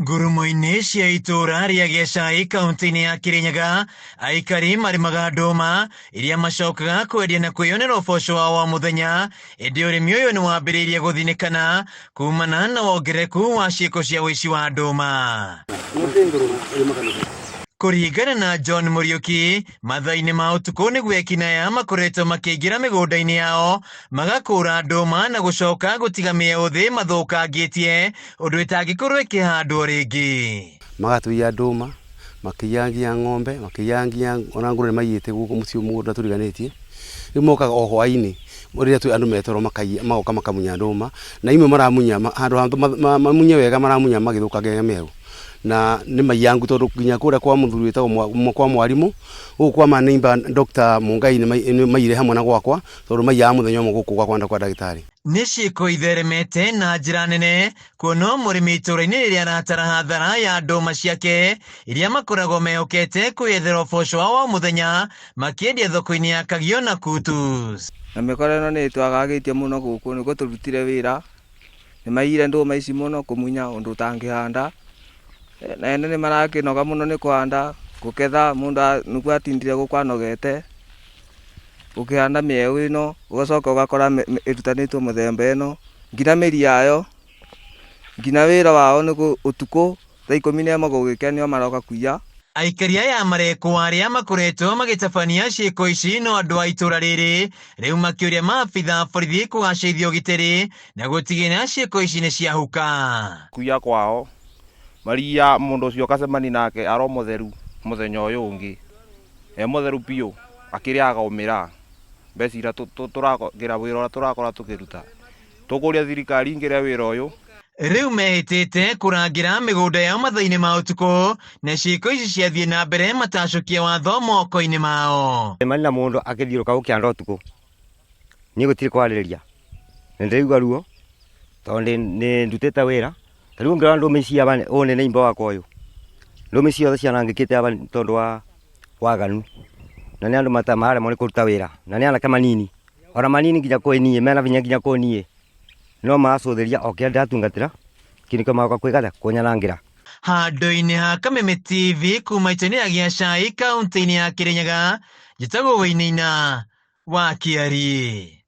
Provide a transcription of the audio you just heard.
Ngurumo-inĩ cia itũra rĩa Gĩcai kaunti-inĩ ya Kirinyaga, aikari marĩmaga ndũma iria macokaga kwendia na kwĩyonera ũboco wao wa mũthenya. Ĩndĩ ũrĩmi ũyũ nĩ wambĩrĩirie gũthinĩkana kumana na wongereku wa ciĩko cia ũici wa ndũma. Kũringana na John Mũriũki, mathaa-inĩ ma ũtukũ nĩguo ekinaया makoretwo makĩingĩra mĩgũnda-inĩ yao magakũra ndũma na gũcoka gũtiga mĩeũ thĩ mathũkangĩtie ũndũ ĩtangĩkorwo ĩkĩhandwo rĩngĩ. Magatuia ndũma, makĩyangia ng'ombe, makĩyangia ona ngũrwe maiyĩte gũkũ mũciĩ mũgũnda tũriganĩtie. Rĩu mokaga o hwainĩ rĩrĩa andũ metoro magoka makamunya ndũma, na imwe maramunya handũ mamunye wega maramunya magĩthũkangagia mĩeũ. Na nĩ maiyangu tondũ nginya kũrĩa kwa mũthuri wĩtagwo kwa mwarimũ gũkũ kwa maneiba Dr. Mungai nĩ maire hamwe na gwakwa tondũ maiyaga mũthenya ũmwe gũkũ gwakwa kwa ndagĩtarĩ. Nĩ ciĩko itheremete na njĩra nene, kuona mũrĩmi itũra-inĩ rĩrĩa aratara hathara ya ndũma ciake iria makoragwo mehokete kwĩyethera ũboco wao wa mũthenya makĩendia thoko-inĩ ya Kagio na Kutus. Na mĩkora ĩno nĩ twagagĩtie mũno gũkũ nĩguo tũrutire wĩra, nĩ maiyire ndũma ici mũno kũmunya ũndũ ũtangĩhanda. Na ene nĩ marakĩnoga mũno nĩ kũhanda gũketha mũndũ nĩguo atindire gũkũ anogete ũkĩhanda mĩeũ ĩno ũgacoka ũgakora ĩrutanĩtwo mũthemba ĩno nginya mĩri yayo nginya wĩra wao nĩ ũtukũ thaa 11 gũgĩkĩa nĩo maroka kuiya. Aikari aya marekwo arĩa makoretwo magĩtabania ciĩko ici no andũ a itũra rĩrĩ rĩu makĩũria maabitha borithi kũgacĩrithia ũgitĩri na gũtigĩrĩra ciĩko ici nĩ ciahuka. Kuiya kwao maria mũndũ ũcio akacemani nake aro mũtheru mũthenya ũyũ ũngĩ mũtheru biũ akĩrĩaga ũmĩra mbecira tũrakĩra wĩra ũrĩa tũrakora tũkĩruta tũkũria thirikari ingĩrĩa wĩra ũyũ. Rĩu mehĩtĩte kũrangĩra mĩgũnda yao mathaa-inĩ ma ũtukũ na ciĩko ici ciathiĩ na mbere matacokie watho moko-inĩ mao. Mani na mũndũ akĩthiũrũka gũkĩanda ũtukũ niĩ gũtirĩ kwarĩrĩria nĩ ndĩraigua ruo tondũ nĩ ndutĩte wĩra. Rĩu ngĩrora ndũma ici aba ũũ nĩ neighbor wakwa ũyũ, ndũma ciothe cianangĩkĩte aba tondũ wa waganu na nĩ andũ maremwo nĩ kũruta wĩra na nĩ anake manini ona manini nginya kwĩ niĩ mena binya nginya kwĩ niĩ no maracũthĩria o kĩrĩa ndĩratungatĩra kĩnĩkĩo magoka kwĩgatha kũnyanangĩra. Handũ-inĩ ha Kameme TV kuma itũra rĩa Gĩcai kaunti-inĩ ya Kirinyaga, njĩtagwo Wĩinaina wa Kiari.